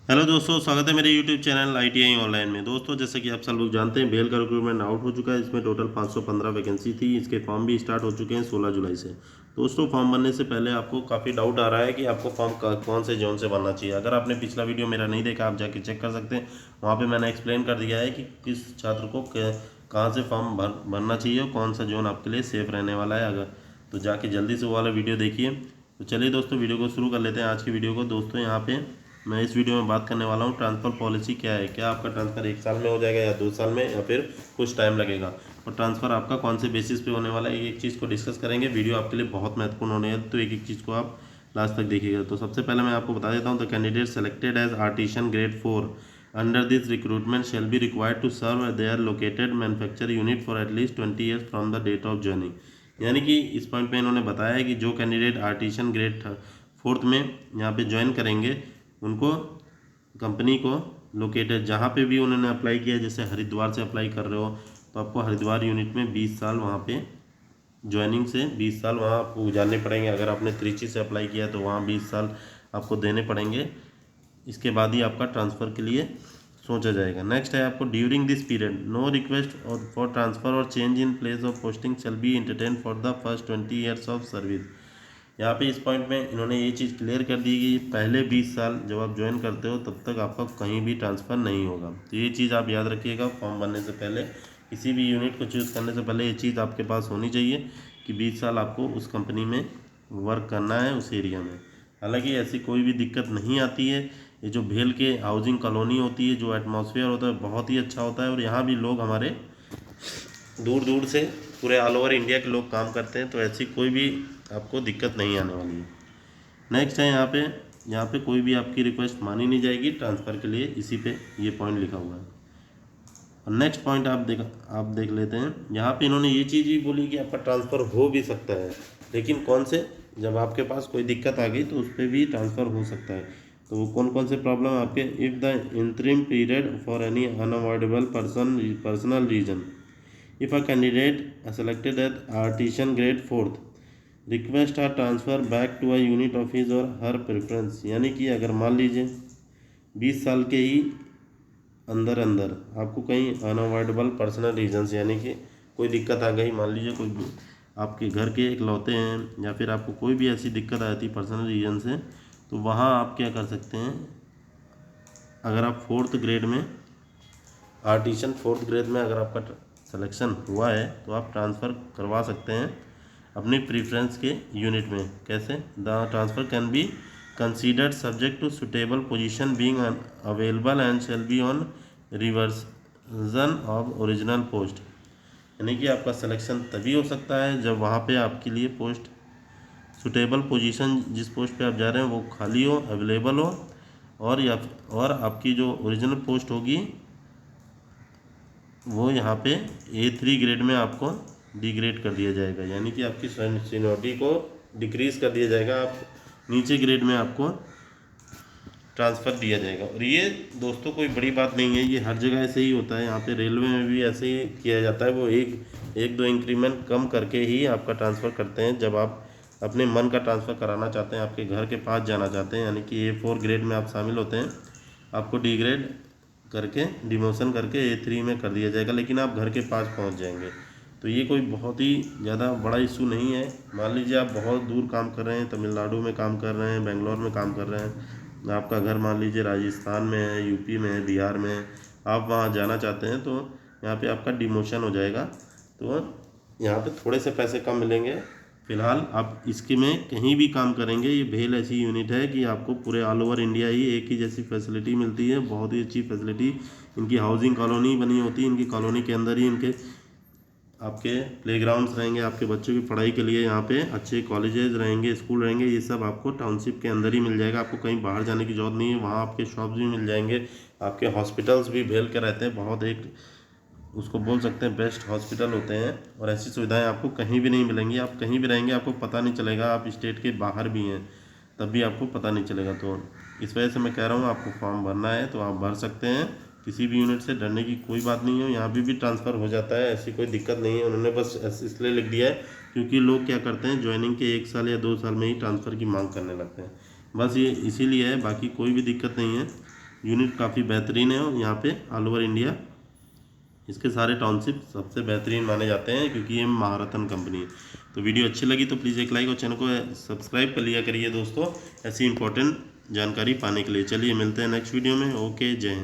Hello दोस्तों, स्वागत है मेरे यूट्यूब चैनल ITI ऑनलाइन में। दोस्तों, जैसे कि आप सब लोग जानते हैं, बेल का रिक्रूटमेंट आउट हो चुका है। इसमें टोटल 515 वैकेंसी थी। इसके फॉर्म भी स्टार्ट हो चुके हैं 16 जुलाई से। दोस्तों, फॉर्म भरने से पहले आपको काफ़ी डाउट आ रहा है कि आपको फॉर्म कौन से जोन से भरना चाहिए। अगर आपने पिछला वीडियो मेरा नहीं देखा, आप जाके चेक कर सकते हैं। वहाँ पर मैंने एक्सप्लेन कर दिया है कि किस छात्र को कहाँ से फॉर्म भरना चाहिए और कौन सा जोन आपके लिए सेफ रहने वाला है। अगर तो जाके जल्दी से वो वाला वीडियो देखिए। तो चलिए दोस्तों, वीडियो को शुरू कर लेते हैं। आज की वीडियो को दोस्तों, यहाँ पे मैं इस वीडियो में बात करने वाला हूँ ट्रांसफ़र पॉलिसी क्या है। क्या आपका ट्रांसफ़र 1 साल में हो जाएगा या 2 साल में या फिर कुछ टाइम लगेगा, और ट्रांसफ़र आपका कौन से बेसिस पे होने वाला है, एक चीज़ को डिस्कस करेंगे। वीडियो आपके लिए बहुत महत्वपूर्ण होने है, तो एक एक चीज़ को आप लास्ट तक देखिएगा। तो सबसे पहले मैं आपको बता देता हूँ, the candidate selected as artisan grade 4 under this recruitment shall be required to serve their located manufacture unit for at least 20 years from the date of joining. यानी कि इस पॉइंट पे इन्होंने बताया है कि जो कैंडिडेट आर्टिशन ग्रेड 4 में यहाँ पे ज्वाइन करेंगे, उनको कंपनी को लोकेटेड जहाँ पे भी उन्होंने अप्लाई किया, जैसे हरिद्वार से अप्लाई कर रहे हो तो आपको हरिद्वार यूनिट में 20 साल वहाँ पे ज्वाइनिंग से 20 साल वहाँ आपको गुजारने पड़ेंगे। अगर आपने त्रिची से अप्लाई किया तो वहाँ 20 साल आपको देने पड़ेंगे। इसके बाद ही आपका ट्रांसफ़र के लिए सोचा जाएगा। नेक्स्ट है आपको, during this period no request or for transfer or change in place of posting shall be entertain for the first 20 years of service. यहाँ पे इस पॉइंट में इन्होंने ये चीज़ क्लियर कर दी कि पहले 20 साल जब आप ज्वाइन करते हो तब तक आपका कहीं भी ट्रांसफ़र नहीं होगा। तो ये चीज़ आप याद रखिएगा। फॉर्म भरने से पहले, किसी भी यूनिट को चूज़ करने से पहले ये चीज़ आपके पास होनी चाहिए कि 20 साल आपको उस कंपनी में वर्क करना है, उस एरिया में। हालांकि ऐसी कोई भी दिक्कत नहीं आती है। ये जो भेल के हाउसिंग कॉलोनी होती है, जो एटमॉस्फेयर होता है बहुत ही अच्छा होता है, और यहाँ भी लोग हमारे दूर दूर से पूरे ऑल ओवर इंडिया के लोग काम करते हैं, तो ऐसी कोई भी आपको दिक्कत नहीं आने वाली है। नेक्स्ट है यहाँ पे कोई भी आपकी रिक्वेस्ट मानी नहीं जाएगी ट्रांसफ़र के लिए, इसी पे ये पॉइंट लिखा हुआ है। और नेक्स्ट पॉइंट आप देख लेते हैं। यहाँ पे इन्होंने ये चीज़ भी बोली कि आपका ट्रांसफ़र हो भी सकता है, लेकिन कौन से, जब आपके पास कोई दिक्कत आ गई तो उस पर भी ट्रांसफ़र हो सकता है। तो वो कौन कौन से प्रॉब्लम आपके, if the interim period for any unavoidable personal reason, if a candidate selected at artisan grade 4th request a transfer back to a unit of his or her preference, यानी कि अगर मान लीजिए 20 साल के ही अंदर अंदर आपको कहीं अनअवॉइडेबल पर्सनल रीजन्स, यानी कि कोई दिक्कत आ गई, मान लीजिए कोई आपके घर के इकलौते हैं या फिर आपको कोई भी ऐसी दिक्कत आती पर्सनल रीजन से, तो वहाँ आप क्या कर सकते हैं। अगर आप 4th ग्रेड में, आर्टिशन 4th ग्रेड में अगर आपका सिलेक्शन हुआ है तो आप ट्रांसफ़र करवा सकते हैं अपनी प्रीफ्रेंस के यूनिट में। कैसे? The transfer can be considered subject to suitable position being available and shall be on reversion of original post. यानी कि आपका सिलेक्शन तभी हो सकता है जब वहाँ पे आपके लिए पोस्ट सुटेबल पोजीशन, जिस पोस्ट पे आप जा रहे हैं वो खाली हो, अवेलेबल हो, और आपकी जो ओरिजिनल पोस्ट होगी वो यहाँ पे A3 ग्रेड में आपको डिग्रेड कर दिया जाएगा, यानी कि आपकी सीनियरिटी को डिक्रीज़ कर दिया जाएगा। आप नीचे ग्रेड में आपको ट्रांसफ़र दिया जाएगा। और ये दोस्तों कोई बड़ी बात नहीं है, ये हर जगह ऐसे ही होता है। यहाँ पे रेलवे में भी ऐसे ही किया जाता है। वो एक दो इंक्रीमेंट कम करके ही आपका ट्रांसफ़र करते हैं। जब आप अपने मन का ट्रांसफ़र कराना चाहते हैं, आपके घर के पास जाना चाहते हैं, यानी कि A4 ग्रेड में आप शामिल होते हैं, आपको डिग्रेड करके, डिमोशन करके A3 में कर दिया जाएगा, लेकिन आप घर के पास पहुंच जाएंगे। तो ये कोई बहुत ही ज़्यादा बड़ा इशू नहीं है। मान लीजिए आप बहुत दूर काम कर रहे हैं, तमिलनाडु में काम कर रहे हैं, बेंगलोर में काम कर रहे हैं, आपका घर मान लीजिए राजस्थान में है, यूपी में है, बिहार में है, आप वहाँ जाना चाहते हैं, तो यहाँ पे आपका डिमोशन हो जाएगा। तो यहाँ पे थोड़े से पैसे कम मिलेंगे। फ़िलहाल आप इसके में कहीं भी काम करेंगे, ये भेल ऐसी यूनिट है कि आपको पूरे ऑल ओवर इंडिया ही एक ही जैसी फैसिलिटी मिलती है। बहुत ही अच्छी फैसिलिटी, इनकी हाउसिंग कॉलोनी बनी होती है, इनकी कॉलोनी के अंदर ही इनके आपके प्लेग्राउंड्स रहेंगे, आपके बच्चों की पढ़ाई के लिए यहाँ पे अच्छे कॉलेजेस रहेंगे, स्कूल रहेंगे। ये सब आपको टाउनशिप के अंदर ही मिल जाएगा, आपको कहीं बाहर जाने की ज़रूरत नहीं है। वहाँ आपके शॉप्स भी मिल जाएंगे, आपके हॉस्पिटल्स भी भेल के रहते हैं, बहुत एक उसको बोल सकते हैं बेस्ट हॉस्पिटल होते हैं। और ऐसी सुविधाएं आपको कहीं भी नहीं मिलेंगी। आप कहीं भी रहेंगे आपको पता नहीं चलेगा, आप स्टेट के बाहर भी हैं तब भी आपको पता नहीं चलेगा। तो इस वजह से मैं कह रहा हूँ, आपको फॉर्म भरना है तो आप भर सकते हैं। किसी भी यूनिट से डरने की कोई बात नहीं है, यहाँ भी ट्रांसफ़र हो जाता है, ऐसी कोई दिक्कत नहीं है। उन्होंने बस इसलिए लिख दिया है क्योंकि लोग क्या करते हैं, ज्वाइनिंग के 1 साल या 2 साल में ही ट्रांसफ़र की मांग करने लगते हैं। बस ये इसीलिए है, बाकी कोई भी दिक्कत नहीं है। यूनिट काफ़ी बेहतरीन है और यहाँ पे ऑल ओवर इंडिया इसके सारे टाउनशिप सबसे बेहतरीन माने जाते हैं क्योंकि ये महारत्न कंपनी है। तो वीडियो अच्छी लगी तो प्लीज़ एक लाइक और चैनल को सब्सक्राइब कर लिया करिए दोस्तों, ऐसी इंपॉर्टेंट जानकारी पाने के लिए। चलिए मिलते हैं नेक्स्ट वीडियो में। ओके, जय हिंद।